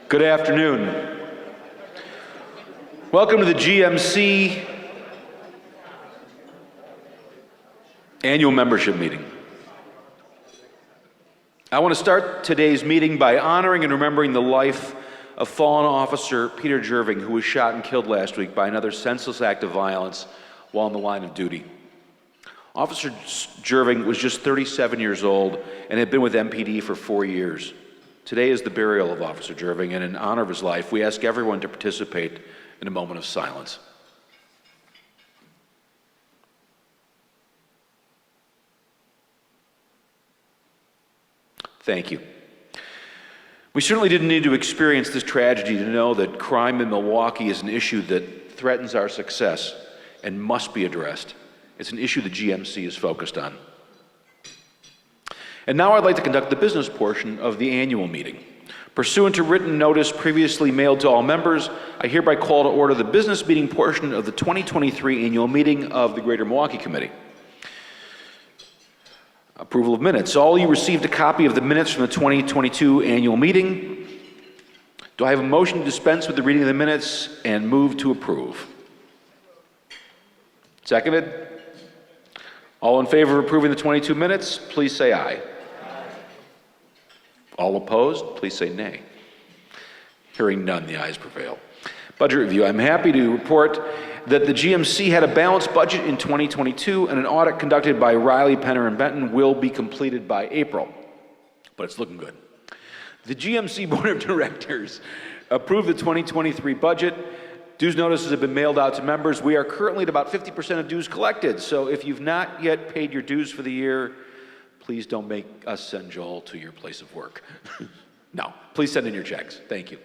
Good afternoon. Welcome to the GMC annual membership meeting. I want to start today's meeting by honoring and remembering the life of fallen officer Peter Jerving, who was shot and killed last week by another senseless act of violence while on the line of duty. Officer Jerving was just 37 years old and had been with MPD for 4 years. Today is the burial of Officer Jerving, and in honor of his life, we ask everyone to participate in a moment of silence. Thank you. We certainly didn't need to experience this tragedy to know that crime in Milwaukee is an issue that threatens our success and must be addressed. It's an issue the GMC is focused on. And now I'd like to conduct the business portion of the annual meeting. Pursuant to written notice previously mailed to all members, I hereby call to order the business meeting portion of the 2023 annual meeting of the Greater Milwaukee Committee. Approval of minutes. All you received a copy of the minutes from the 2022 annual meeting. Do I have a motion to dispense with the reading of the minutes and move to approve? Seconded? All in favor of approving the 22 minutes, please say aye. All opposed, please say nay. Hearing none, the ayes prevail. Budget review. I'm happy to report that the GMC had a balanced budget in 2022, and an audit conducted by Riley, Penner, and Benton will be completed by April. But it's looking good. The GMC Board of Directors approved the 2023 budget. Dues notices have been mailed out to members. We are currently at about 50% of dues collected, so if you've not yet paid your dues for the year, please don't make us send Joel to your place of work. No, please send in your checks. Thank you.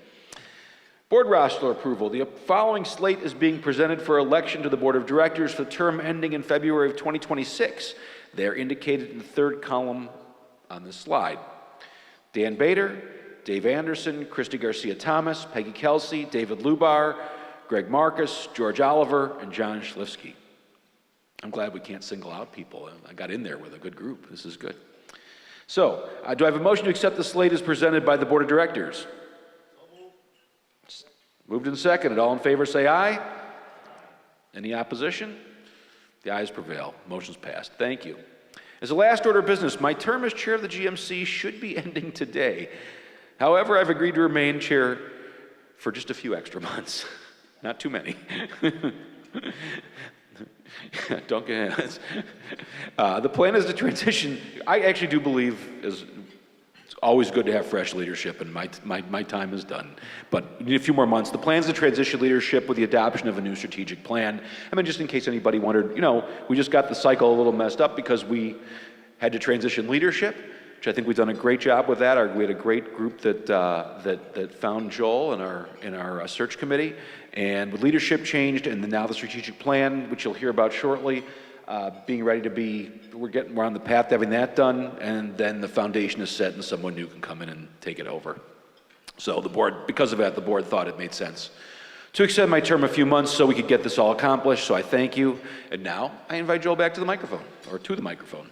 Board roster approval. The following slate is being presented for election to the Board of Directors for the term ending in February of 2026. They're indicated in the third column on this slide. Dan Bader, Dave Anderson, Christy Garcia-Thomas, Peggy Kelsey, David Lubar, Greg Marcus, George Oliver, and John Schlifsky. I'm glad we can't single out people. I got in there with a good group. This is good. So, do I have a motion to accept the slate as presented by the Board of Directors? Moved and seconded. All in favor say aye. Any opposition? The ayes prevail. Motion's passed. Thank you. As a last order of business, my term as chair of the GMC should be ending today. However, I've agreed to remain chair for just a few extra months. Not too many. Don't get it. The plan is to transition. I actually do believe it's always good to have fresh leadership, and my time is done. But you need a few more months. The plan is to transition leadership with the adoption of a new strategic plan. I mean, just in case anybody wondered, we just got the cycle a little messed up because we had to transition leadership, which I think we've done a great job with that. We had a great group that found Joel in our search committee, and with leadership changed, and now the strategic plan, which you'll hear about shortly, being ready to be, we're on the path to having that done, and then the foundation is set, and someone new can come in and take it over. So the board, because of that, the board thought it made sense to extend my term a few months so we could get this all accomplished. So I thank you, and now I invite Joel back to the microphone, or to the microphone.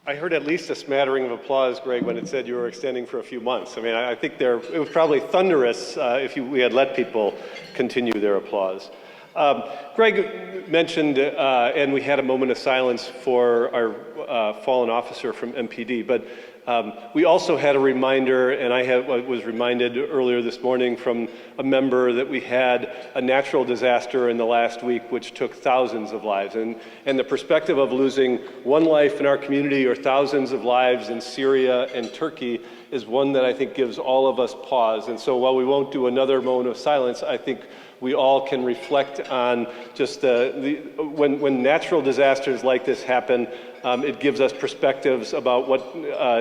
I heard at least a smattering of applause, Greg, when it said you were extending for a few months. I mean, I think it was probably thunderous if we had let people continue their applause. Greg mentioned, and we had a moment of silence for our fallen officer from MPD, but we also had a reminder, and I was reminded earlier this morning from a member that we had a natural disaster in the last week which took thousands of lives. And the perspective of losing one life in our community or thousands of lives in Syria and Turkey is one that I think gives all of us pause. And so while we won't do another moment of silence, I think we all can reflect on just when natural disasters like this happen, it gives us perspectives about what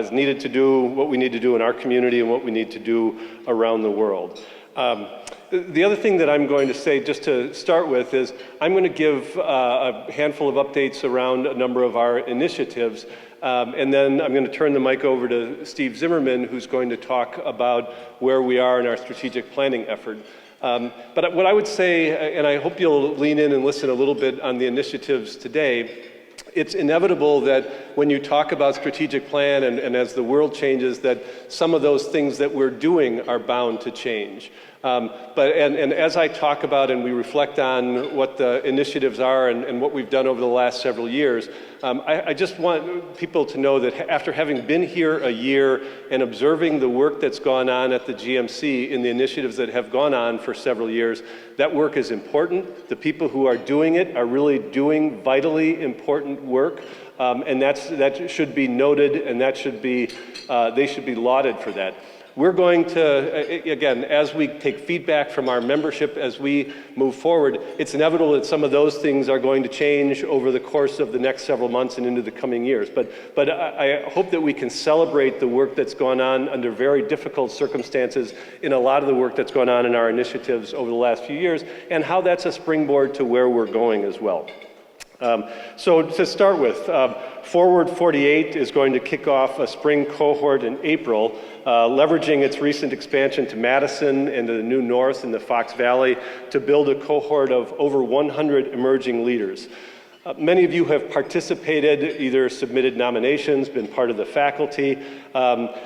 is needed to do, what we need to do in our community, and what we need to do around the world. The other thing that I'm going to say, just to start with, is I'm going to give a handful of updates around a number of our initiatives, and then I'm going to turn the mic over to Steve Zimmerman, who's going to talk about where we are in our strategic planning effort. But what I would say, and I hope you'll lean in and listen a little bit on the initiatives today, it's inevitable that when you talk about strategic plan and as the world changes, that some of those things that we're doing are bound to change. But as I talk about and we reflect on what the initiatives are and what we've done over the last several years, I just want people to know that after having been here a year and observing the work that's gone on at the GMC in the initiatives that have gone on for several years, that work is important. The people who are doing it are really doing vitally important work, and that should be noted, and that should be they should be lauded for that. We're going to, again, as we take feedback from our membership as we move forward, it's inevitable that some of those things are going to change over the course of the next several months and into the coming years. But I hope that we can celebrate the work that's gone on under very difficult circumstances in a lot of the work that's gone on in our initiatives over the last few years, and how that's a springboard to where we're going as well. So to start with, Forward 48 is going to kick off a spring cohort in April, leveraging its recent expansion to Madison and to the New North in the Fox Valley to build a cohort of over 100 emerging leaders. Many of you have participated, either submitted nominations, been part of the faculty.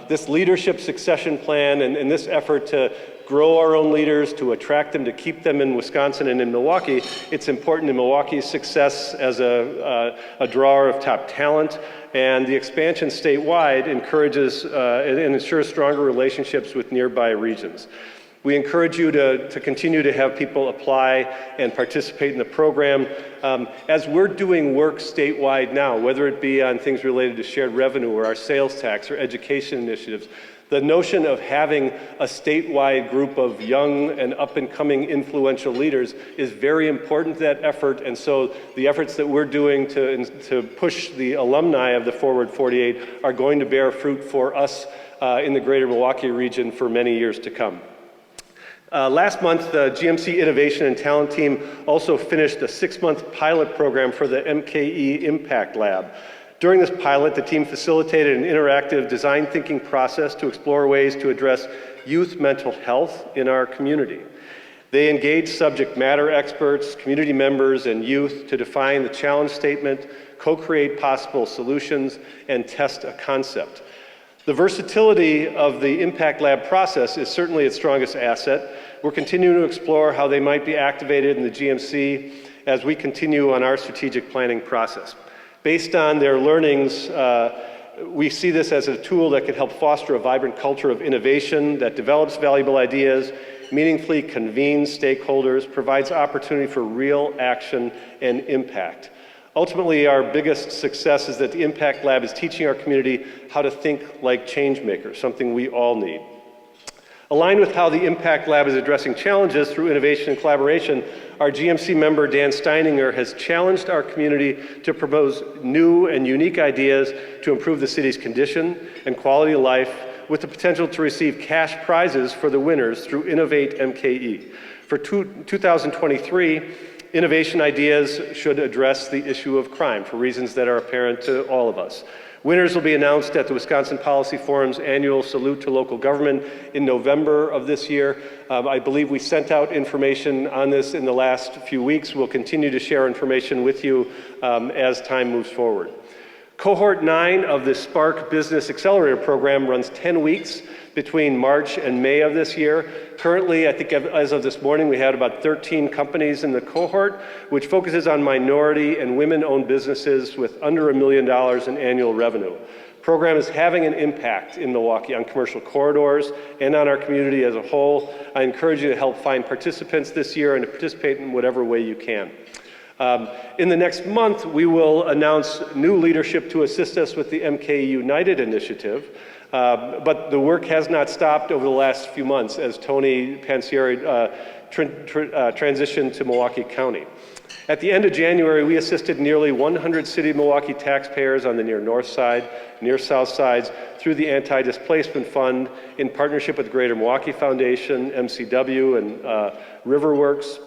This leadership succession plan and this effort to grow our own leaders, to attract them, to keep them in Wisconsin and in Milwaukee, it's important in Milwaukee's success as a drawer of top talent. And the expansion statewide encourages and ensures stronger relationships with nearby regions. We encourage you to continue to have people apply and participate in the program. As we're doing work statewide now, whether it be on things related to shared revenue or our sales tax or education initiatives, the notion of having a statewide group of young and up-and-coming influential leaders is very important to that effort, and so the efforts that we're doing to push the alumni of the Forward 48 are going to bear fruit for us in the greater Milwaukee region for many years to come. Last month, the GMC Innovation and Talent Team also finished a 6-month pilot program for the MKE Impact Lab. During this pilot, the team facilitated an interactive design thinking process to explore ways to address youth mental health in our community. They engaged subject matter experts, community members, and youth to define the challenge statement, co-create possible solutions, and test a concept. The versatility of the Impact Lab process is certainly its strongest asset. We're continuing to explore how they might be activated in the GMC as we continue on our strategic planning process. Based on their learnings, we see this as a tool that can help foster a vibrant culture of innovation that develops valuable ideas, meaningfully convenes stakeholders, provides opportunity for real action and impact. Ultimately, our biggest success is that the Impact Lab is teaching our community how to think like change makers, something we all need. Aligned with how the Impact Lab is addressing challenges through innovation and collaboration, our GMC member Dan Steininger has challenged our community to propose new and unique ideas to improve the city's condition and quality of life, with the potential to receive cash prizes for the winners through Innovate MKE. For 2023, innovation ideas should address the issue of crime for reasons that are apparent to all of us. Winners will be announced at the Wisconsin Policy Forum's annual Salute to Local Government in November of this year. I believe we sent out information on this in the last few weeks. We'll continue to share information with you as time moves forward. Cohort 9 of the Spark Business Accelerator Program runs 10 weeks between March and May of this year. Currently, I think as of this morning, we had about 13 companies in the cohort, which focuses on minority and women-owned businesses with under $1 million in annual revenue. The program is having an impact in Milwaukee on commercial corridors and on our community as a whole. I encourage you to help find participants this year and to participate in whatever way you can. In the next month, we will announce new leadership to assist us with the MK United initiative. But the work has not stopped over the last few months as Tony Pansieri transitioned to Milwaukee County. At the end of January, we assisted nearly 100 City of Milwaukee taxpayers on the near north side, near south sides through the Anti-Displacement Fund in partnership with Greater Milwaukee Foundation, MCW, and Riverworks.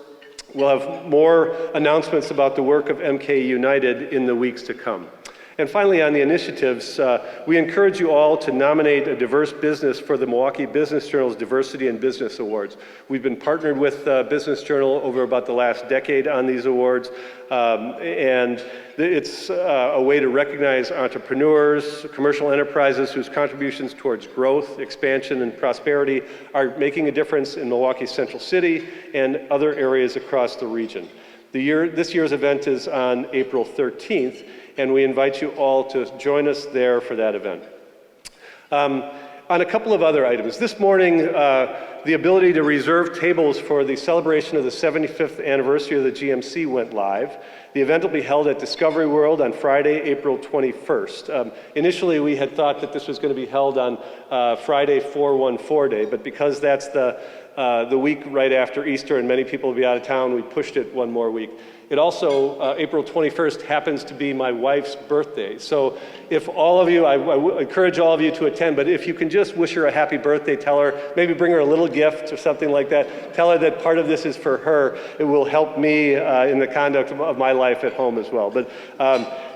We'll have more announcements about the work of MK United in the weeks to come. And finally, on the initiatives, we encourage you all to nominate a diverse business for the Milwaukee Business Journal's Diversity in Business Awards. We've been partnered with Business Journal over about the last decade on these awards, and it's a way to recognize entrepreneurs, commercial enterprises whose contributions towards growth, expansion, and prosperity are making a difference in Milwaukee's Central City and other areas across the region. This year's event is on April 13th, and we invite you all to join us there for that event. On a couple of other items, this morning, the ability to reserve tables for the celebration of the 75th anniversary of the GMC went live. The event will be held at Discovery World on Friday, April 21st. Initially, we had thought that this was going to be held on Friday, 4/14 Day, but because that's the week right after Easter and many people will be out of town, we pushed it one more week. It also, April 21st, happens to be my wife's birthday. So if all of you, I encourage all of you to attend, but if you can just wish her a happy birthday, tell her, maybe bring her a little gift or something like that. Tell her that part of this is for her. It will help me in the conduct of my life at home as well. But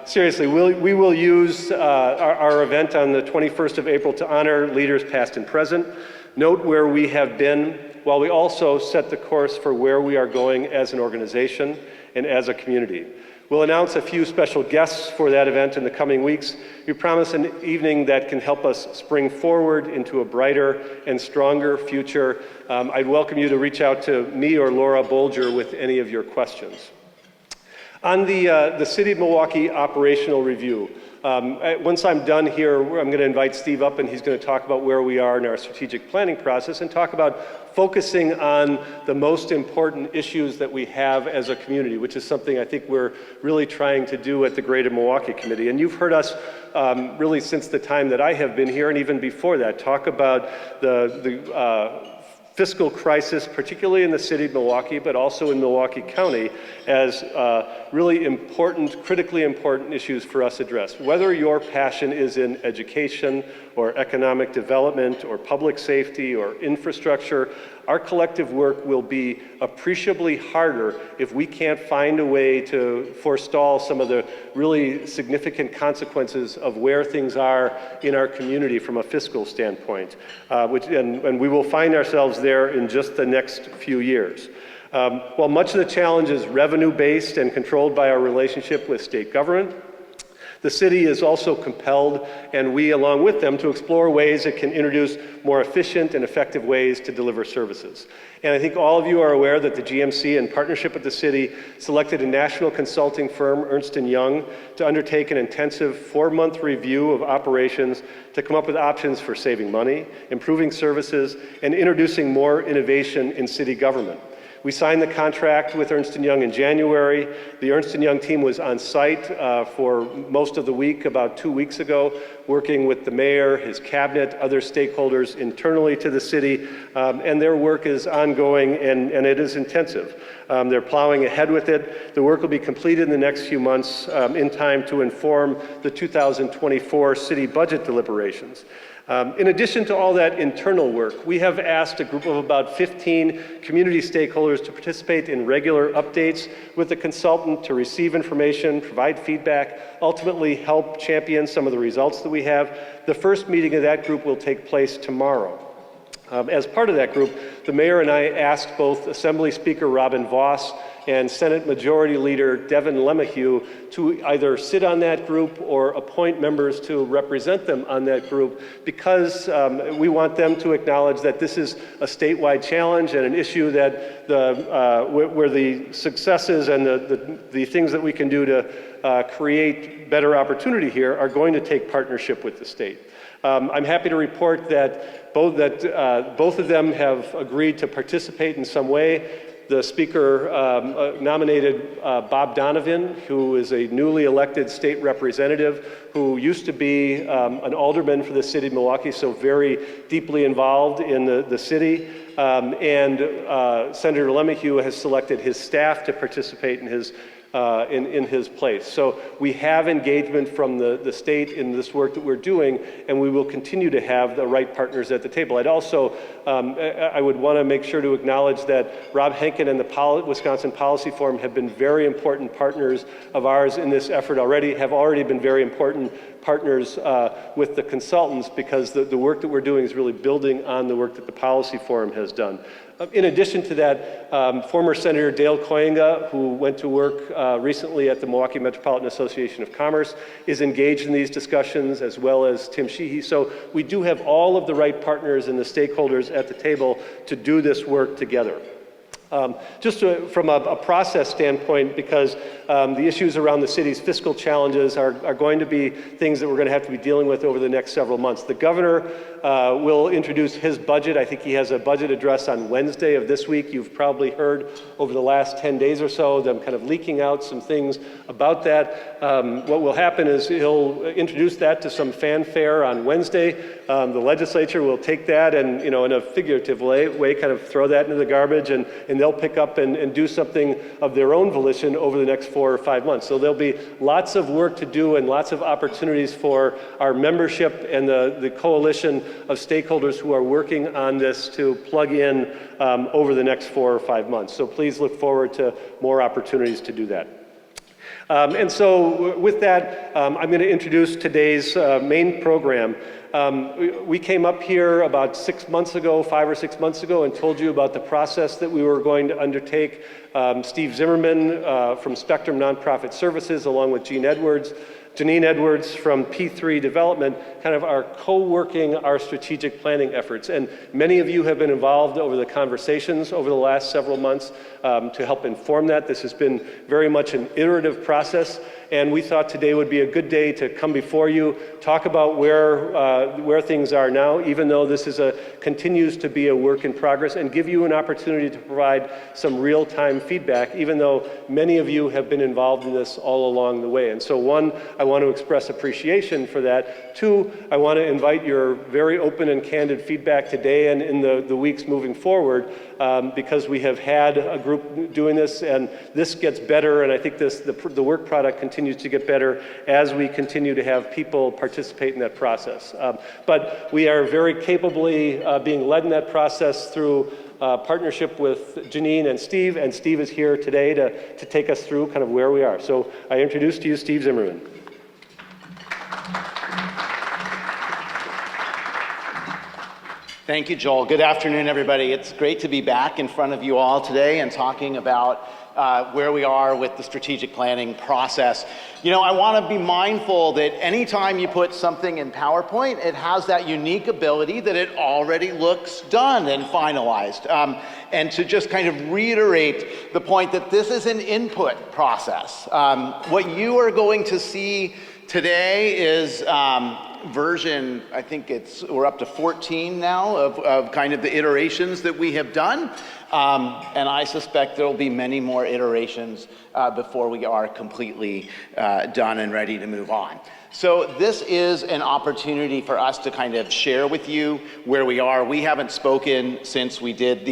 seriously, we will use our event on the 21st of April to honor leaders past and present, note where we have been, while we also set the course for where we are going as an organization and as a community. We'll announce a few special guests for that event in the coming weeks. We promise an evening that can help us spring forward into a brighter and stronger future. I'd welcome you to reach out to me or Laura Bolger with any of your questions. On the City of Milwaukee operational review, once I'm done here, I'm going to invite Steve up and he's going to talk about where we are in our strategic planning process and talk about focusing on the most important issues that we have as a community, which is something I think we're really trying to do at the Greater Milwaukee Committee. And you've heard us really since the time that I have been here and even before that talk about the fiscal crisis, particularly in the city of Milwaukee, but also in Milwaukee County, as really important, critically important issues for us addressed. Whether your passion is in education or economic development or public safety or infrastructure, our collective work will be appreciably harder if we can't find a way to forestall some of the really significant consequences of where things are in our community from a fiscal standpoint, and we will find ourselves there in just the next few years. While much of the challenge is revenue-based and controlled by our relationship with state government, the city is also compelled, and we along with them, to explore ways it can introduce more efficient and effective ways to deliver services. And I think all of you are aware that the GMC, in partnership with the city, selected a national consulting firm, Ernst & Young, to undertake an intensive 4-month review of operations to come up with options for saving money, improving services, and introducing more innovation in city government. We signed the contract with Ernst & Young in January. The Ernst & Young team was on site for most of the week, about 2 weeks ago, working with the mayor, his cabinet, other stakeholders internally to the city, and their work is ongoing and it is intensive. They're plowing ahead with it. The work will be completed in the next few months in time to inform the 2024 city budget deliberations. In addition to all that internal work, we have asked a group of about 15 community stakeholders to participate in regular updates with the consultant to receive information, provide feedback, ultimately help champion some of the results that we have. The first meeting of that group will take place tomorrow. As part of that group, the mayor and I asked both Assembly Speaker Robin Voss and Senate Majority Leader Devin LeMahieu to either sit on that group or appoint members to represent them on that group, because we want them to acknowledge that this is a statewide challenge and an issue that where the successes and the things that we can do to create better opportunity here are going to take partnership with the state. I'm happy to report that both of them have agreed to participate in some way. The speaker nominated Bob Donovan, who is a newly elected state representative who used to be an alderman for the city of Milwaukee, so very deeply involved in the city. And Senator LeMahieu has selected his staff to participate in his in his place. So we have engagement from the state in this work that we're doing, and we will continue to have the right partners at the table. I'd also, I would want to make sure to acknowledge that Rob Henkin and the Wisconsin Policy Forum have been very important partners of ours in this effort already, have already been very important partners with the consultants, because the work that we're doing is really building on the work that the Policy Forum has done. In addition to that, former Senator Dale Koyenga, who went to work recently at the Milwaukee Metropolitan Association of Commerce, is engaged in these discussions, as well as Tim Sheehy. So we do have all of the right partners and the stakeholders at the table to do this work together. From a process standpoint, because the issues around the city's fiscal challenges are going to be things that we're going to have to be dealing with over the next several months. The governor will introduce his budget. I think he has a budget address on Wednesday of this week. You've probably heard over the last 10 days or so them kind of leaking out some things about that. What will happen is he'll introduce that to some fanfare on Wednesday. The legislature will take that and, in a figurative way, kind of throw that into the garbage, and they'll pick up and do something of their own volition over the next 4 or 5 months. So there'll be lots of work to do and lots of opportunities for our membership and the coalition of stakeholders who are working on this to plug in over the next 4 or 5 months. So please look forward to more opportunities to do that. And so with that, I'm going to introduce today's main program. We came up here about 6 months ago, 5 or 6 months ago, and told you about the process that we were going to undertake. Steve Zimmerman from Spectrum Nonprofit Services, along with Genyne Edwards from P3 Development, kind of are co-working our strategic planning efforts. And many of you have been involved over the conversations over the last several months to help inform that. This has been very much an iterative process, and we thought today would be a good day to come before you, talk about where things are now, even though this continues to be a work in progress, and give you an opportunity to provide some real-time feedback, even though many of you have been involved in this all along the way. And so one, I want to express appreciation for that. Two, I want to invite your very open and candid feedback today and in the weeks moving forward, because we have had a group doing this, and this gets better, and I think the work product continues to get better as we continue to have people participate in that process. But we are very capably being led in that process through partnership with Genyne and Steve is here today to take us through kind of where we are. So I introduce to you Steve Zimmerman. Thank you, Joel. Good afternoon, everybody. It's great to be back in front of you all today and talking about where we are with the strategic planning process. I want to be mindful that anytime you put something in PowerPoint, it has that unique ability that it already looks done and finalized. And to just kind of reiterate the point that this is an input process. What you are going to see today is version, I think we're up to 14 now of kind of the iterations that we have done. And I suspect there'll be many more iterations before we are completely done and ready to move on. So this is an opportunity for us to kind of share with you where we are. We haven't spoken since we did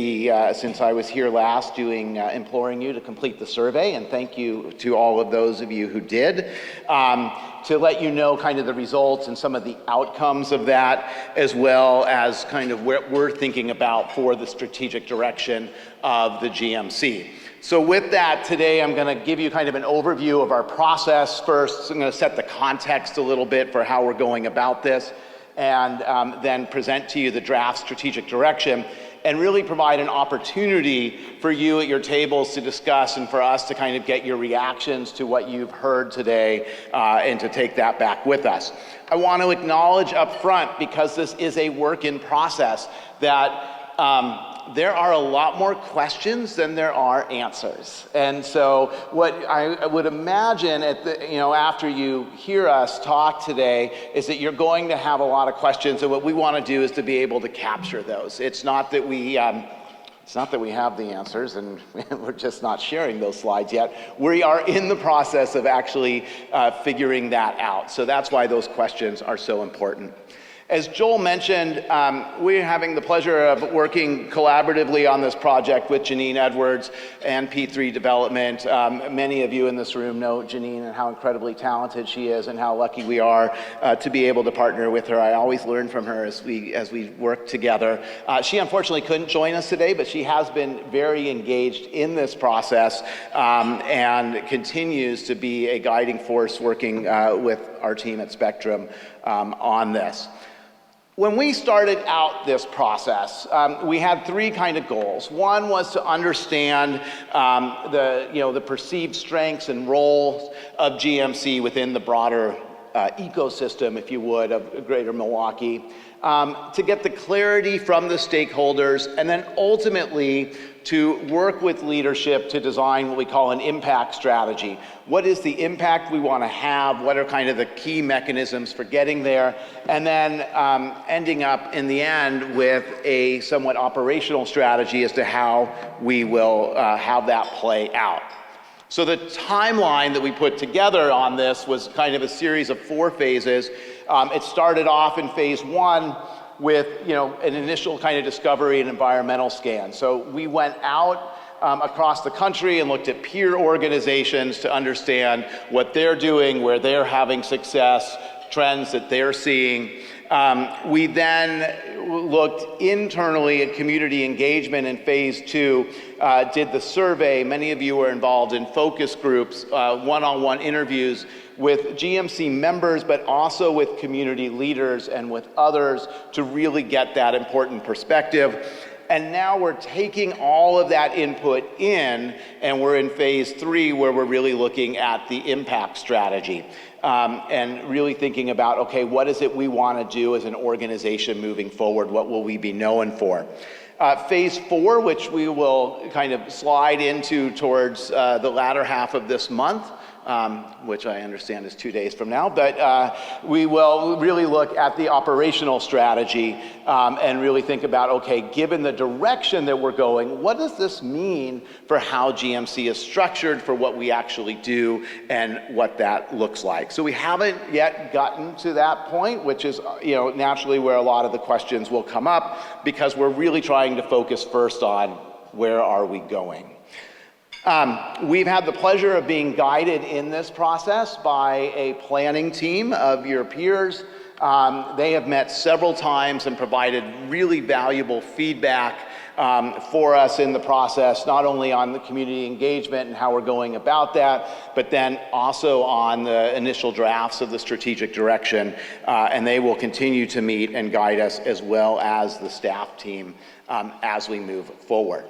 since I was here last imploring you to complete the survey, and thank you to all of those of you who did. To let you know kind of the results and some of the outcomes of that, as well as kind of what we're thinking about for the strategic direction of the GMC. So with that, today I'm going to give you kind of an overview of our process first. I'm going to set the context a little bit for how we're going about this, and then present to you the draft strategic direction, and really provide an opportunity for you at your tables to discuss and for us to kind of get your reactions to what you've heard today and to take that back with us. I want to acknowledge up front, because this is a work in process, that there are a lot more questions than there are answers. And so what I would imagine after you hear us talk today is that you're going to have a lot of questions, and what we want to do is to be able to capture those. It's not that we have the answers and we're just not sharing those slides yet. We are in the process of actually figuring that out. So that's why those questions are so important. As Joel mentioned, we're having the pleasure of working collaboratively on this project with Genyne Edwards and P3 Development. Many of you in this room know Genyne and how incredibly talented she is and how lucky we are to be able to partner with her. I always learn from her as we work together. She unfortunately couldn't join us today, but she has been very engaged in this process and continues to be a guiding force working with our team at Spectrum on this. When we started out this process, we had three kind of goals. One was to understand the perceived strengths and roles of GMC within the broader ecosystem, if you would, of Greater Milwaukee, to get the clarity from the stakeholders, and then ultimately to work with leadership to design what we call an impact strategy. What is the impact we want to have? What are kind of the key mechanisms for getting there? And then ending up in the end with a somewhat operational strategy as to how we will have that play out. So the timeline that we put together on this was kind of a series of 4 phases. It started off in phase 1 with an initial kind of discovery and environmental scan. So we went out across the country and looked at peer organizations to understand what they're doing, where they're having success, trends that they're seeing. We then looked internally at community engagement in phase 2, did the survey. Many of you were involved in focus groups, one-on-one interviews with GMC members, but also with community leaders and with others to really get that important perspective. And now we're taking all of that input in, and we're in phase 3 where we're really looking at the impact strategy and really thinking about, okay, what is it we want to do as an organization moving forward? What will we be known for? Phase 4, which we will kind of slide into towards the latter half of this month, which I understand is 2 days from now, but we will really look at the operational strategy and really think about, okay, given the direction that we're going, what does this mean for how GMC is structured, for what we actually do, and what that looks like? So we haven't yet gotten to that point, which is naturally where a lot of the questions will come up, because we're really trying to focus first on where are we going. We've had the pleasure of being guided in this process by a planning team of your peers. They have met several times and provided really valuable feedback for us in the process, not only on the community engagement and how we're going about that, but then also on the initial drafts of the strategic direction. And they will continue to meet and guide us, as well as the staff team, as we move forward.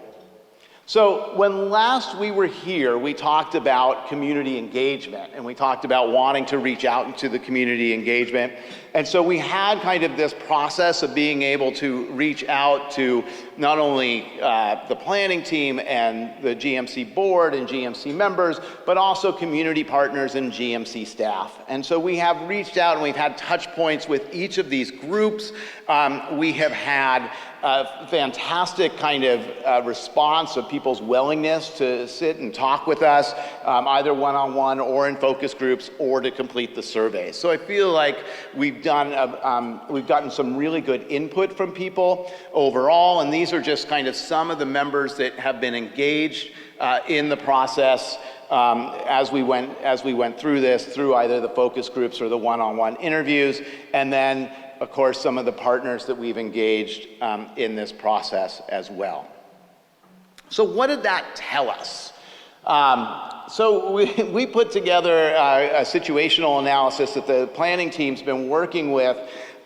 So when last we were here, we talked about community engagement, and we talked about wanting to reach out into the community engagement. And so we had kind of this process of being able to reach out to not only the planning team and the GMC board and GMC members, but also community partners and GMC staff. And so we have reached out and we've had touch points with each of these groups. We have had a fantastic kind of response of people's willingness to sit and talk with us, either one-on-one or in focus groups, or to complete the survey. So I feel like we've gotten some really good input from people overall, and these are just kind of some of the members that have been engaged in the process as we went through this, through either the focus groups or the one-on-one interviews, and then of course, some of the partners that we've engaged in this process as well. So what did that tell us? So we put together a situational analysis that the planning team's been working with,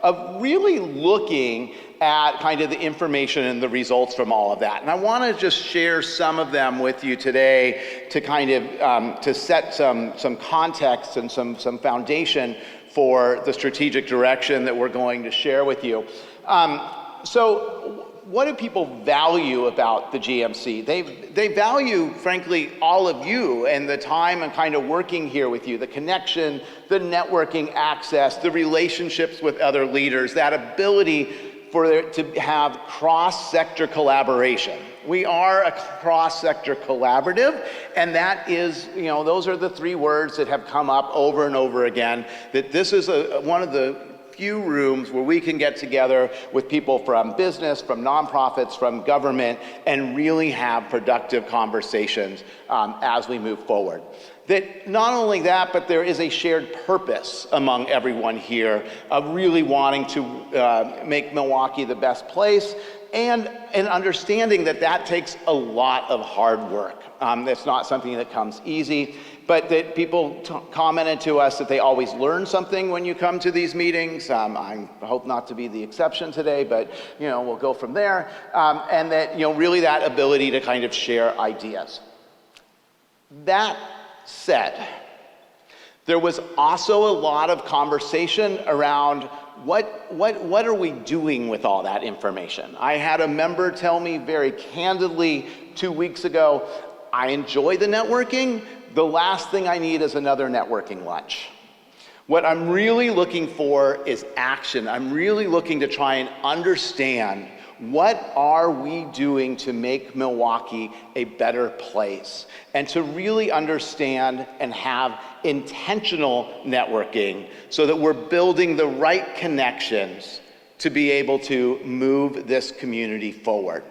of really looking at kind of the information and the results from all of that. And I want to just share some of them with you today to kind of to set some context and some foundation for the strategic direction that we're going to share with you. So what do people value about the GMC? They value, frankly, all of you and the time and kind of working here with you, the connection, the networking access, the relationships with other leaders, that ability for there to have cross-sector collaboration. We are a cross-sector collaborative, and that is, those are the 3 words that have come up over and over again, that this is one of the few rooms where we can get together with people from business, from nonprofits, from government, and really have productive conversations as we move forward. That not only that, but there is a shared purpose among everyone here of really wanting to make Milwaukee the best place, and an understanding that that takes a lot of hard work. That's not something that comes easy, but that people commented to us that they always learn something when you come to these meetings. I hope not to be the exception today, but we'll go from there. And that really that ability to kind of share ideas. That said, there was also a lot of conversation around what are we doing with all that information? I had a member tell me very candidly 2 weeks ago, I enjoy the networking. The last thing I need is another networking lunch. What I'm really looking for is action. I'm really looking to try and understand what are we doing to make Milwaukee a better place, and to really understand and have intentional networking so that we're building the right connections to be able to move this community forward.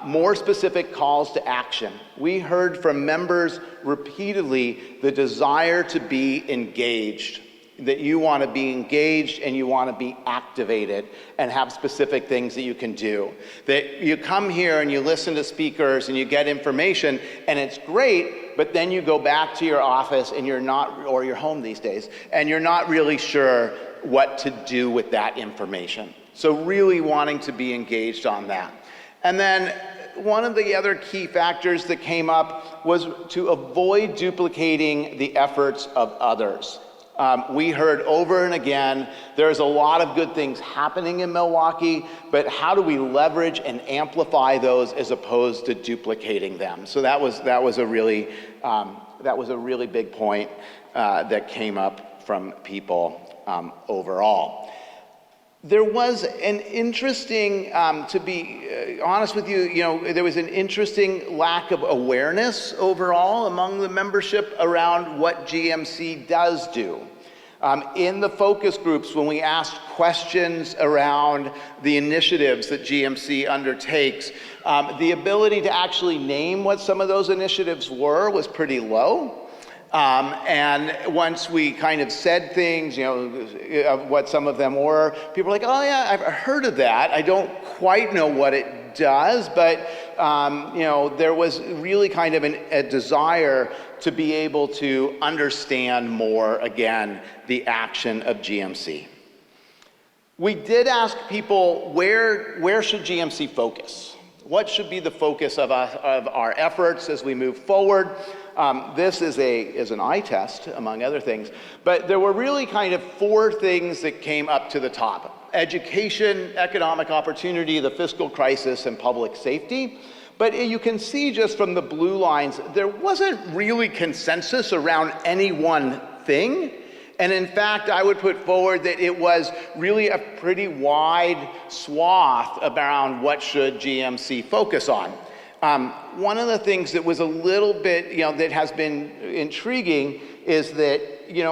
More specific calls to action. We heard from members repeatedly the desire to be engaged, that you want to be engaged and you want to be activated and have specific things that you can do. That you come here and you listen to speakers and you get information and it's great, but then you go back to your office and you're not, or you're home these days, and you're not really sure what to do with that information. So really wanting to be engaged on that. And then one of the other key factors that came up was to avoid duplicating the efforts of others. We heard over and again, there's a lot of good things happening in Milwaukee, but how do we leverage and amplify those as opposed to duplicating them? So that was a really big point that came up from people overall. There was an interesting, to be honest with you, there was an interesting lack of awareness overall among the membership around what GMC does do. In the focus groups, when we asked questions around the initiatives that GMC undertakes, the ability to actually name what some of those initiatives were was pretty low. And once we kind of said things, of what some of them were, people were like, oh yeah, I've heard of that. I don't quite know what it does, but there was really kind of a desire to be able to understand more, again, the action of GMC. We did ask people, where should GMC focus? What should be the focus of our efforts as we move forward? This is an eye test, among other things, but there were really kind of 4 things that came up to the top: education, economic opportunity, the fiscal crisis, and public safety. But you can see just from the blue lines, there wasn't really consensus around any one thing. And in fact, I would put forward that it was really a pretty wide swath around what should GMC focus on. One of the things that was a little bit, that has been intriguing is that,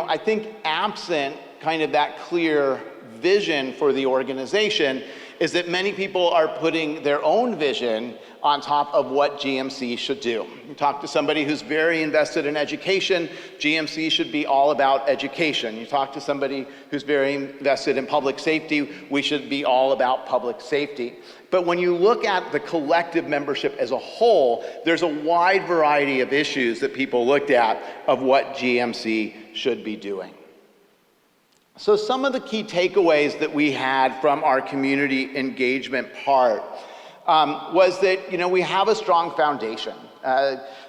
I think absent kind of that clear vision for the organization is that many people are putting their own vision on top of what GMC should do. You talk to somebody who's very invested in education, GMC should be all about education. You talk to somebody who's very invested in public safety, we should be all about public safety. But when you look at the collective membership as a whole, there's a wide variety of issues that people looked at of what GMC should be doing. So some of the key takeaways that we had from our community engagement part was that, we have a strong foundation.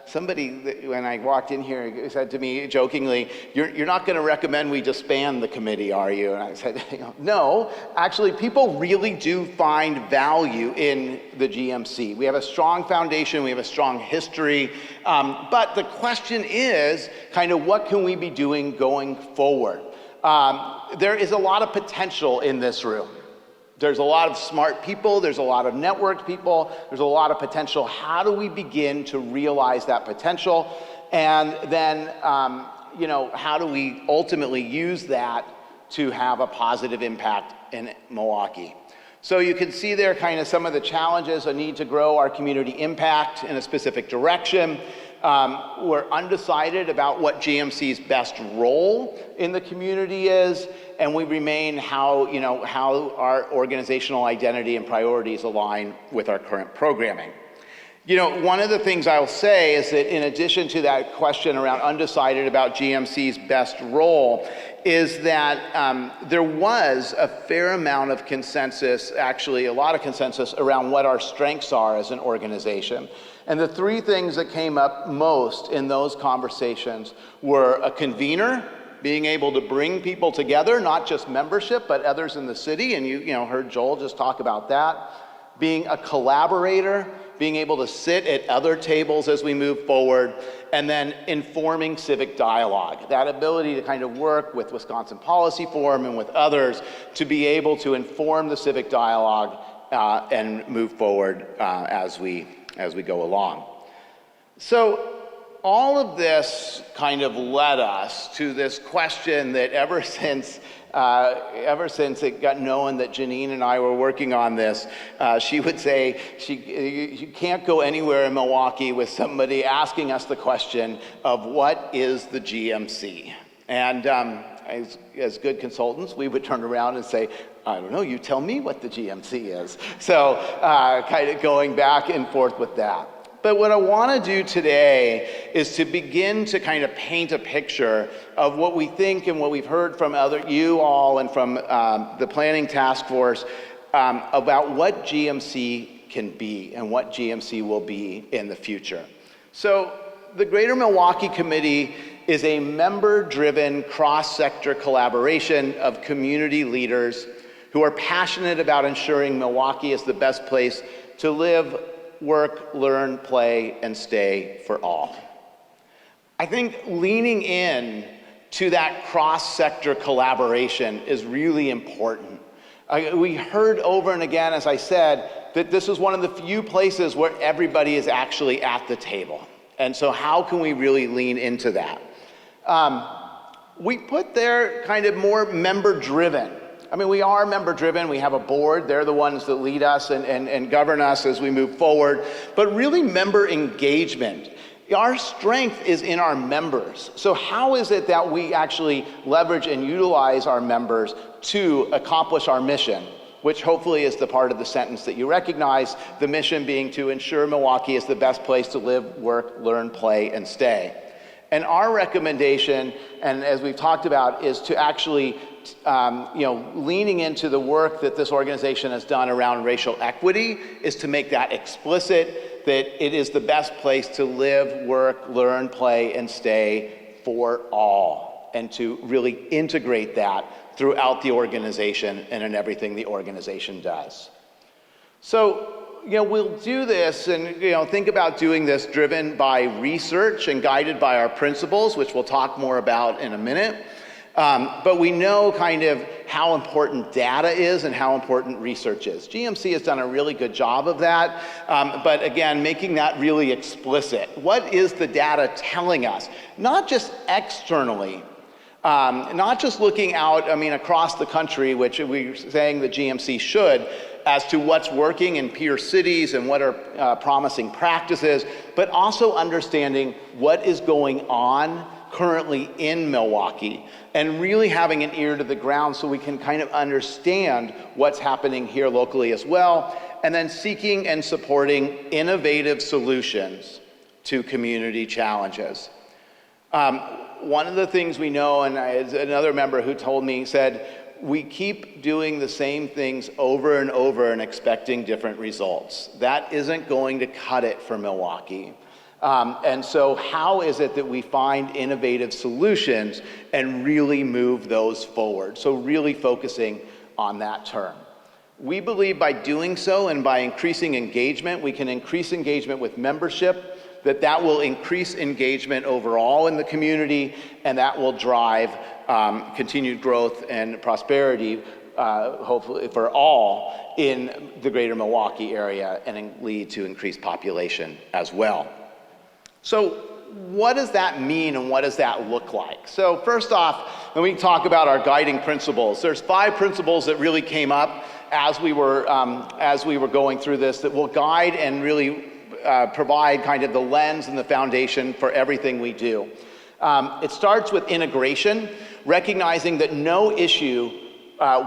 Somebody, when I walked in here, said to me jokingly, you're not going to recommend we disband the committee, are you? And I said, no, actually, people really do find value in the GMC. We have a strong foundation, we have a strong history, but the question is kind of what can we be doing going forward? There is a lot of potential in this room. There's a lot of smart people, there's a lot of networked people, there's a lot of potential. How do we begin to realize that potential? And then, how do we ultimately use that to have a positive impact in Milwaukee. So you can see there kind of some of the challenges, a need to grow our community impact in a specific direction. We're undecided about what GMC's best role in the community is, and we remain how our organizational identity and priorities align with our current programming. One of the things I'll say is that in addition to that question around undecided about GMC's best role, is that there was a fair amount of consensus, actually a lot of consensus, around what our strengths are as an organization. And the three things that came up most in those conversations were a convener, being able to bring people together, not just membership, but others in the city, and you heard Joel just talk about that. Being a collaborator, being able to sit at other tables as we move forward, and then informing civic dialogue. That ability to kind of work with Wisconsin Policy Forum and with others to be able to inform the civic dialogue and move forward as we go along. So all of this kind of led us to this question that ever since it got known that Genyne and I were working on this, she would say you can't go anywhere in Milwaukee with somebody asking us the question of what is the GMC? And as good consultants, we would turn around and say, I don't know, you tell me what the GMC is. So kind of going back and forth with that. But what I want to do today is to begin to kind of paint a picture of what we think and what we've heard from you all and from the planning task force about what GMC can be and what GMC will be in the future. So the Greater Milwaukee Committee is a member-driven cross-sector collaboration of community leaders who are passionate about ensuring Milwaukee is the best place to live, work, learn, play, and stay for all. I think leaning in to that cross-sector collaboration is really important. We heard over and again, as I said, that this is one of the few places where everybody is actually at the table. And so how can we really lean into that? We put there kind of more member-driven. I mean, we are member-driven. We have a board. They're the ones that lead us and govern us as we move forward. But really member engagement. Our strength is in our members. So how is it that we actually leverage and utilize our members to accomplish our mission, which hopefully is the part of the sentence that you recognize, the mission being to ensure Milwaukee is the best place to live, work, learn, play, and stay. And our recommendation, and as we've talked about, is to actually leaning into the work that this organization has done around racial equity, is to make that explicit, that it is the best place to live, work, learn, play, and stay for all, and to really integrate that throughout the organization and in everything the organization does. So, we'll do this and, think about doing this driven by research and guided by our principles, which we'll talk more about in a minute. But we know kind of how important data is and how important research is. GMC has done a really good job of that, but again, making that really explicit. What is the data telling us? Not just externally, not just looking out, across the country, which we're saying the GMC should, as to what's working in peer cities and what are promising practices, but also understanding what is going on currently in Milwaukee and really having an ear to the ground so we can kind of understand what's happening here locally as well, and then seeking and supporting innovative solutions to community challenges. One of the things we know, and another member who told me, said, we keep doing the same things over and over and expecting different results. That isn't going to cut it for Milwaukee. And so how is it that we find innovative solutions and really move those forward? So really focusing on that term. We believe by doing so and by increasing engagement, we can increase engagement with membership, that will increase engagement overall in the community, and that will drive continued growth and prosperity, hopefully for all in the greater Milwaukee area, and lead to increased population as well. So what does that mean and what does that look like? So first off, then we can talk about our guiding principles. There's 5 principles that really came up as we were going through this that will guide and really provide kind of the lens and the foundation for everything we do. It starts with integration, recognizing that no issue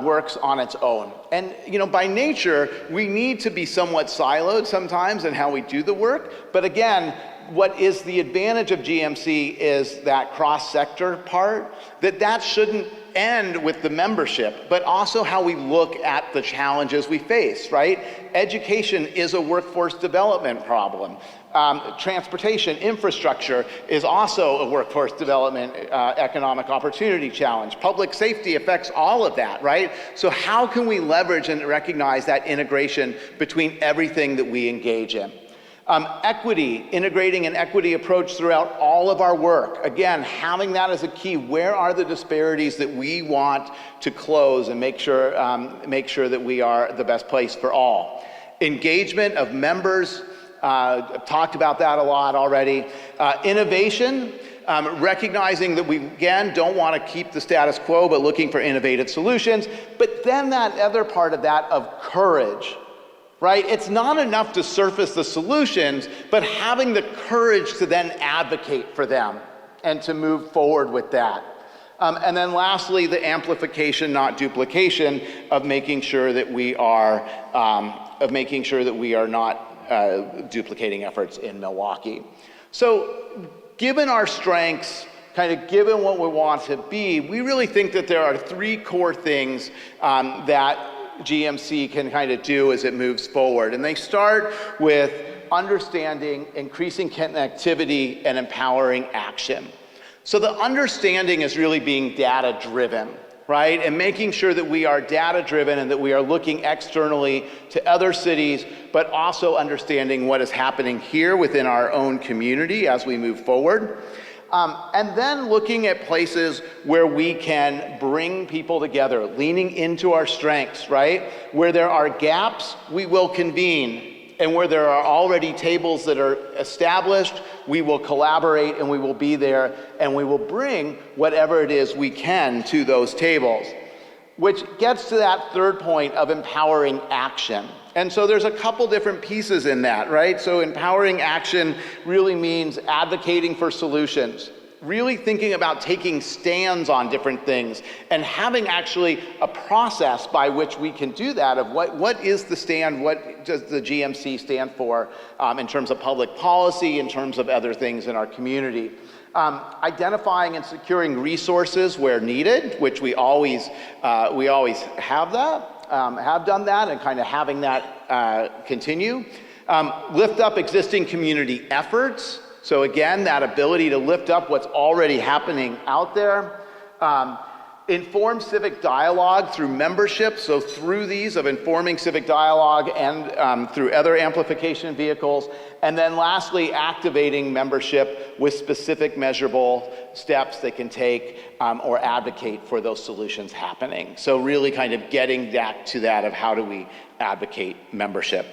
works on its own. And by nature, we need to be somewhat siloed sometimes in how we do the work. But again, what is the advantage of GMC is that cross-sector part, that shouldn't end with the membership, but also how we look at the challenges we face, right? Education is a workforce development problem. Transportation, infrastructure is also a workforce development economic opportunity challenge. Public safety affects all of that, right? So how can we leverage and recognize that integration between everything that we engage in? Equity, integrating an equity approach throughout all of our work. Again, having that as a key. Where are the disparities that we want to close and make sure that we are the best place for all? Engagement of members, talked about that a lot already. Innovation, recognizing that we, again, don't want to keep the status quo, but looking for innovative solutions. But then that other part of that of courage, right? It's not enough to surface the solutions, but having the courage to then advocate for them and to move forward with that. And then lastly, the amplification, not duplication, of making sure that we are not duplicating efforts in Milwaukee. So given our strengths, kind of given what we want to be, we really think that there are 3 core things that GMC can kind of do as it moves forward. And they start with understanding, increasing connectivity, and empowering action. So the understanding is really being data-driven, right? And making sure that we are data-driven and that we are looking externally to other cities, but also understanding what is happening here within our own community as we move forward. And then looking at places where we can bring people together, leaning into our strengths, right? Where there are gaps, we will convene. And where there are already tables that are established, we will collaborate and we will be there and we will bring whatever it is we can to those tables. Which gets to that third point of empowering action. And so there's a couple different pieces in that, right? So empowering action really means advocating for solutions, really thinking about taking stands on different things and having actually a process by which we can do that of what is the stand, what does the GMC stand for in terms of public policy, in terms of other things in our community. Identifying and securing resources where needed, which we always have done that, and kind of having that continue. Lift up existing community efforts. So again, that ability to lift up what's already happening out there. Inform civic dialogue through membership, so through these of informing civic dialogue and through other amplification vehicles. And then lastly, activating membership with specific measurable steps they can take or advocate for those solutions happening. So really kind of getting back to that of how do we advocate membership.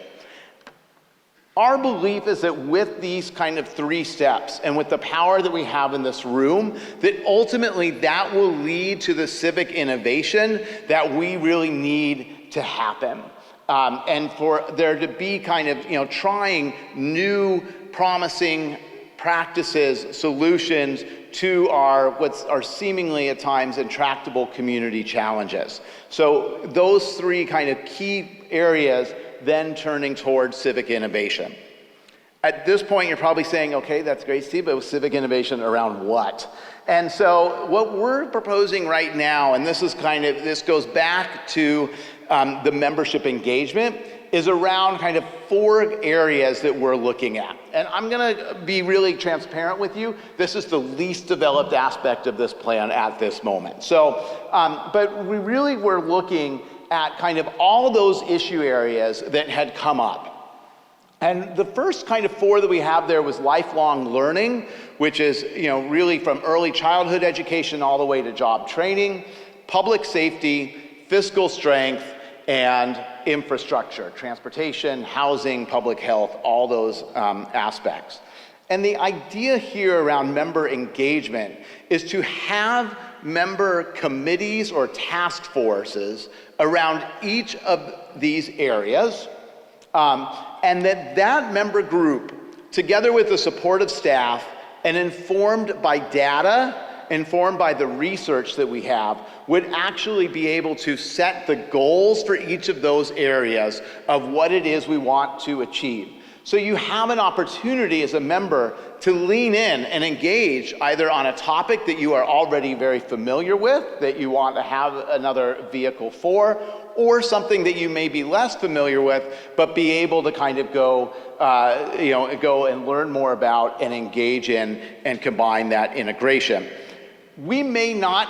Our belief is that with these kind of 3 steps and with the power that we have in this room, that ultimately that will lead to the civic innovation that we really need to happen. And for there to be kind of, trying new promising practices, solutions to what are seemingly at times intractable community challenges. So those 3 kind of key areas then turning towards civic innovation. At this point, you're probably saying, okay, that's great, Steve, but civic innovation around what? And so what we're proposing right now, and this goes back to the membership engagement, is around kind of 4 areas that we're looking at. And I'm gonna be really transparent with you. This is the least developed aspect of this plan at this moment. So, but we really were looking at kind of all those issue areas that had come up. And the first kind of 4 that we have there was lifelong learning, which is, really from early childhood education all the way to job training, public safety, fiscal strength, and infrastructure, transportation, housing, public health, all those aspects. And the idea here around member engagement is to have member committees or task forces around each of these areas, and that member group, together with the support of staff and informed by data, informed by the research that we have, would actually be able to set the goals for each of those areas of what it is we want to achieve. So you have an opportunity as a member to lean in and engage either on a topic that you are already very familiar with, that you want to have another vehicle for, or something that you may be less familiar with, but be able to kind of go and learn more about and engage in and combine that integration. We may not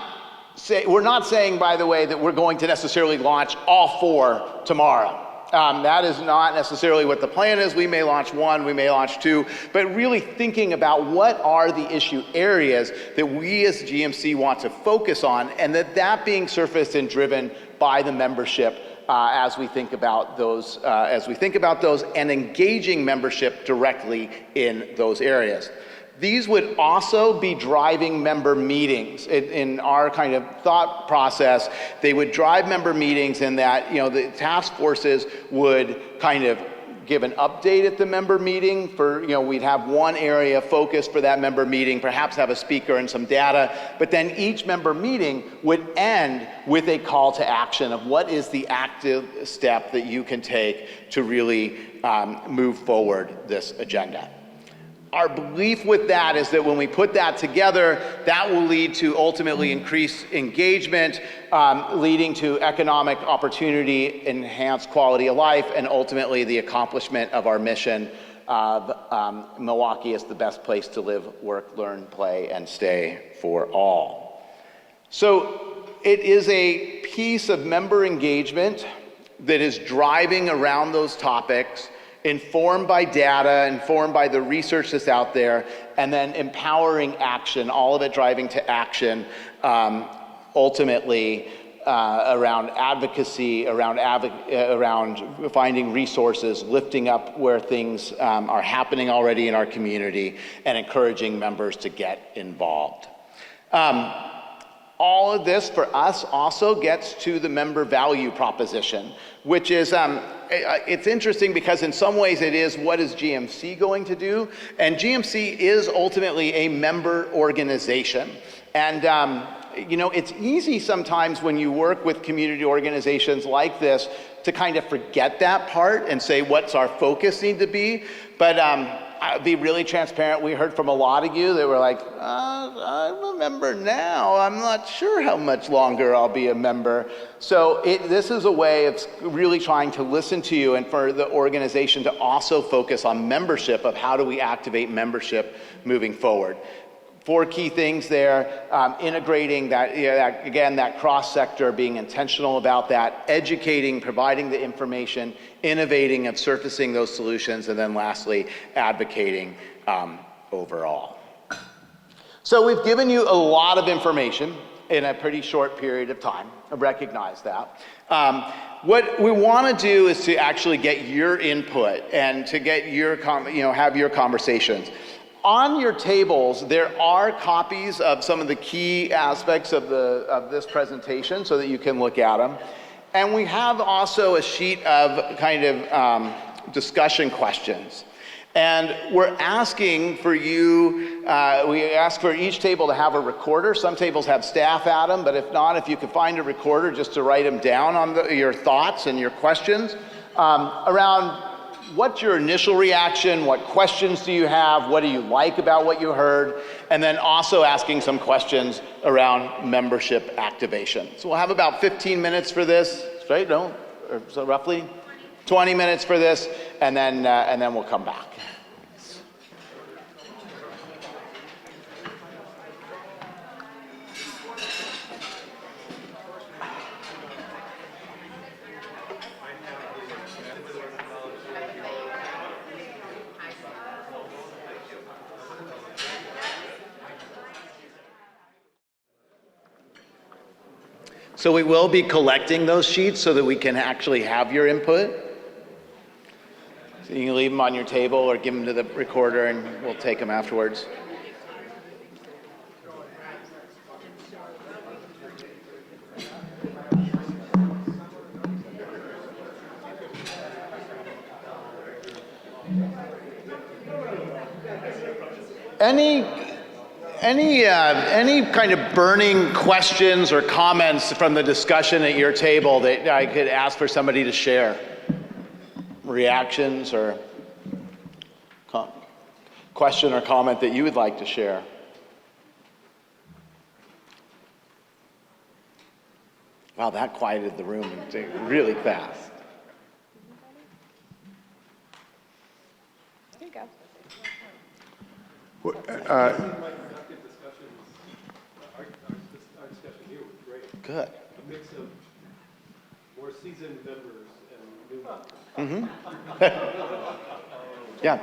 say, we're not saying, by the way, that we're going to necessarily launch all 4 tomorrow. That is not necessarily what the plan is. We may launch 1, we may launch 2, but really thinking about what are the issue areas that we as GMC want to focus on, and that being surfaced and driven by the membership as we think about those, and engaging membership directly in those areas. These would also be driving member meetings. In our kind of thought process, they would drive member meetings in that, the task forces would kind of give an update at the member meeting for, we'd have one area focused for that member meeting, perhaps have a speaker and some data, but then each member meeting would end with a call to action of what is the active step that you can take to really move forward this agenda. Our belief with that is that when we put that together, that will lead to ultimately increased engagement, leading to economic opportunity, enhanced quality of life, and ultimately the accomplishment of our mission of Milwaukee is the best place to live, work, learn, play, and stay for all. So it is a piece of member engagement that is driving around those topics, informed by data, informed by the research that's out there, and then empowering action, all of it driving to action, ultimately around advocacy, around finding resources, lifting up where things are happening already in our community, and encouraging members to get involved. All of this for us also gets to the member value proposition, which is, it's interesting because in some ways it is, what is GMC going to do? And GMC is ultimately a member organization. And it's easy sometimes when you work with community organizations like this to kind of forget that part and say, what's our focus need to be? But I'll be really transparent. We heard from a lot of you that were like, I'm a member now. I'm not sure how much longer I'll be a member. So this is a way of really trying to listen to you and for the organization to also focus on membership, of how do we activate membership moving forward. 4 key things there, integrating that cross-sector, being intentional about that, educating, providing the information, innovating and surfacing those solutions, and then lastly, advocating overall. So we've given you a lot of information in a pretty short period of time. I recognize that. What we want to do is to actually get your input and to get your, have your conversations. On your tables, there are copies of some of the key aspects of this presentation so that you can look at them. And we have also a sheet of kind of discussion questions. And we're asking for you, we ask for each table to have a recorder. Some tables have staff at them, but if not, if you could find a recorder just to write them down on your thoughts and your questions around what's your initial reaction, what questions do you have, what do you like about what you heard, and then also asking some questions around membership activation. So we'll have about 15 minutes for this, right? No, or so roughly 20 minutes for this, and then we'll come back. So we will be collecting those sheets so that we can actually have your input. So you can leave them on your table or give them to the recorder and we'll take them afterwards. Any kind of burning questions or comments from the discussion at your table that I could ask for somebody to share? Reactions or question or comment that you would like to share? Wow, that quieted the room really fast. There you go. Our discussion here was great. Good. A mix of more seasoned members and new members. Yeah.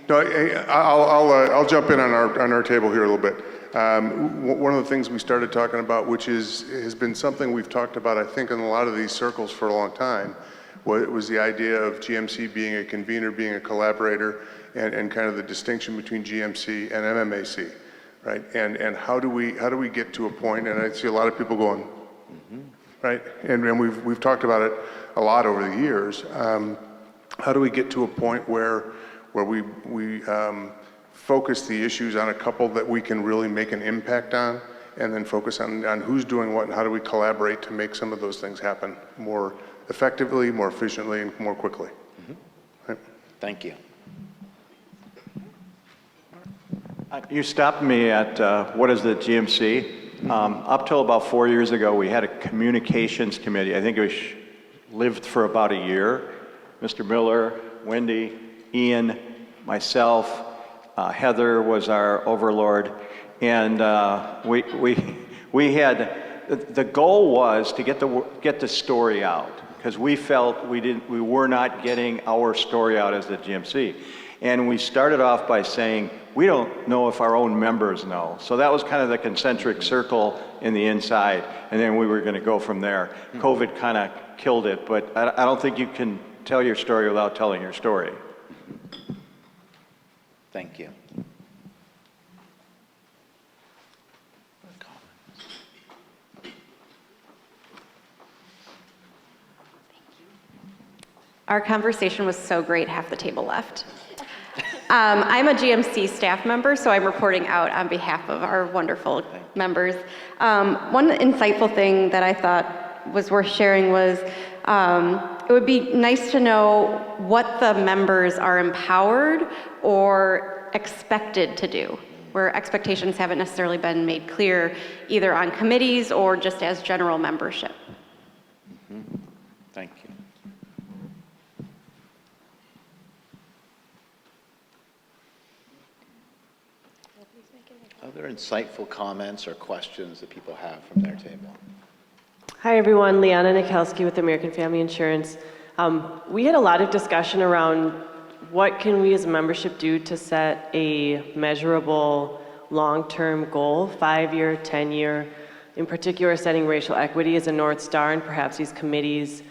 No, I'll jump in on our table here a little bit. One of the things we started talking about, which has been something we've talked about, I think, in a lot of these circles for a long time, was the idea of GMC being a convener, being a collaborator, and kind of the distinction between GMC and MMAC, right? And how do we get to a point? And I see a lot of people going, right? And we've talked about it a lot over the years. How do we get to a point where we focus the issues on a couple that we can really make an impact on, and then focus on who's doing what and how do we collaborate to make some of those things happen more effectively, more efficiently, and more quickly. Right? Thank you. You stopped me at what is the GMC? Up till about 4 years ago, we had a communications committee. I think it lived for about a year. Mr. Miller, Wendy, Ian, myself, Heather was our overlord, and we had the goal was to get the story out, because we felt we were not getting our story out as the GMC, and we started off by saying we don't know if our own members know. So that was kind of the concentric circle in the inside, and then we were going to go from there. COVID kind of killed it, but I don't think you can tell your story without telling your story. Thank you. Our conversation was so great, half the table left. I'm a GMC staff member, so I'm reporting out on behalf of our wonderful members. One insightful thing that I thought was worth sharing was it would be nice to know what the members are empowered or expected to do, where expectations haven't necessarily been made clear either on committees or just as general membership. Thank you. Other insightful comments or questions that people have from their table? Hi everyone, Liana Nikelski with American Family Insurance. We had a lot of discussion around what can we as a membership do to set a measurable long-term goal, 5-year, 10-year, in particular setting racial equity as a North Star, and perhaps these committees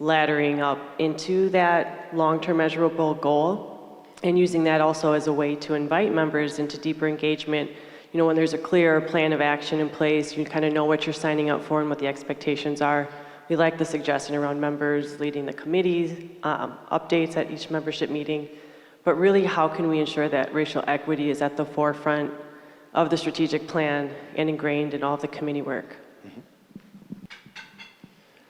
laddering up into that long-term measurable goal, and using that also as a way to invite members into deeper engagement. You know, when there's a clear plan of action in place, you kind of know what you're signing up for and what the expectations are. We like the suggestion around members leading the committees, updates at each membership meeting, but really how can we ensure that racial equity is at the forefront of the strategic plan and ingrained in all of the committee work?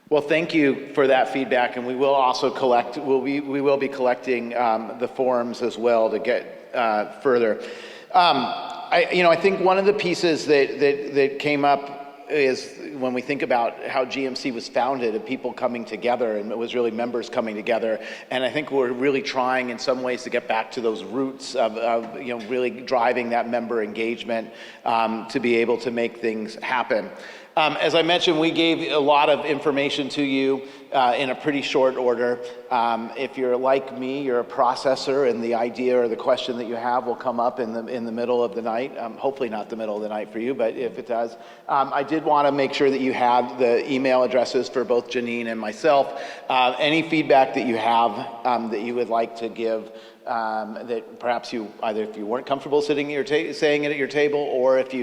Well, thank you for that feedback, and we will also collect, we will be collecting the forms as well to get further. I think one of the pieces that came up is when we think about how GMC was founded and people coming together, and it was really members coming together. And I think we're really trying in some ways to get back to those roots of really driving that member engagement to be able to make things happen. As I mentioned, we gave a lot of information to you in a pretty short order. If you're like me, you're a processor, and the idea or the question that you have will come up in the middle of the night. Hopefully not the middle of the night for you, but if it does. I did want to make sure that you had the email addresses for both Genyne and myself. Any feedback that you have that you would like to give that perhaps you, either if you weren't comfortable sitting at your saying it at your table, or if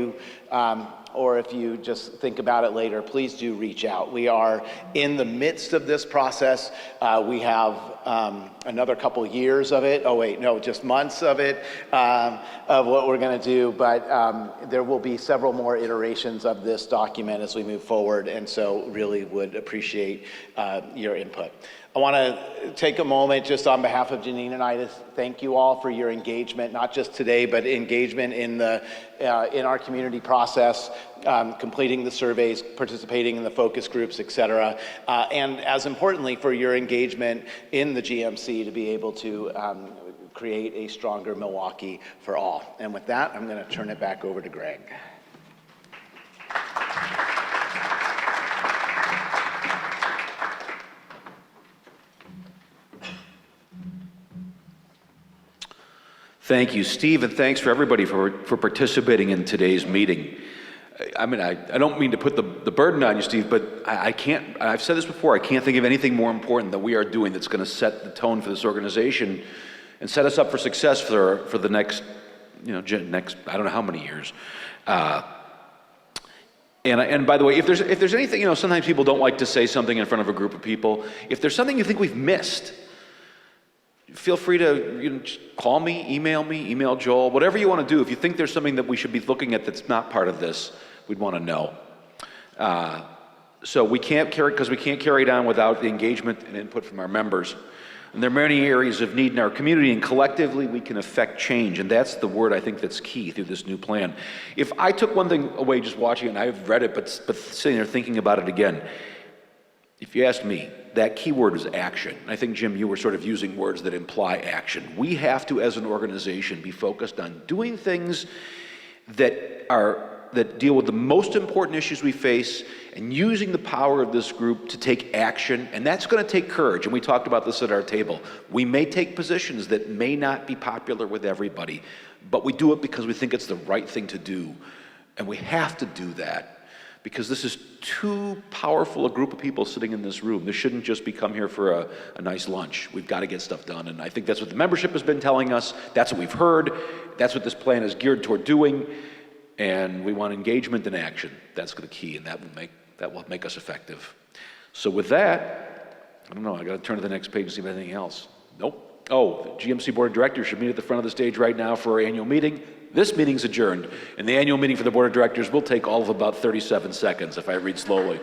you just think about it later, please do reach out. We are in the midst of this process. We have another couple years of it. Oh wait, no, just months of it, of what we're going to do. But there will be several more iterations of this document as we move forward, and so really would appreciate your input. I want to take a moment just on behalf of Genyne and I to thank you all for your engagement, not just today, but engagement in our community process, completing the surveys, participating in the focus groups, et cetera. And as importantly, for your engagement in the GMC to be able to create a stronger Milwaukee for all. And with that, I'm going to turn it back over to Greg. Thank you, Steve, and thanks for everybody for participating in today's meeting. I mean, I don't mean to put the burden on you, Steve, but I can't, I've said this before, I can't think of anything more important that we are doing that's going to set the tone for this organization and set us up for success for the next, next, I don't know how many years. And by the way, if there's anything, sometimes people don't like to say something in front of a group of people. If there's something you think we've missed, feel free to just call me, email Joel, whatever you want to do. If you think there's something that we should be looking at that's not part of this, we'd want to know. So we can't carry it on without the engagement and input from our members. And there are many areas of need in our community, and collectively we can affect change. And that's the word I think that's key through this new plan. If I took one thing away just watching it, and I've read it, but sitting there thinking about it again, if you asked me, that key word is action. I think, Jim, you were sort of using words that imply action. We have to, as an organization, be focused on doing things that deal with the most important issues we face and using the power of this group to take action. And that's going to take courage. And we talked about this at our table. We may take positions that may not be popular with everybody, but we do it because we think it's the right thing to do. And we have to do that, because this is too powerful a group of people sitting in this room. This shouldn't just be come here for a nice lunch. We've got to get stuff done, and I think that's what the membership has been telling us. That's what we've heard. That's what this plan is geared toward doing, and we want engagement and action. That's the key, and that will make us effective. So with that, I don't know, I got to turn to the next page and see if anything else. Nope. Oh, the GMC Board of Directors should meet at the front of the stage right now for our annual meeting. This meeting's adjourned, and the annual meeting for the Board of Directors will take all of about 37 seconds if I read slowly.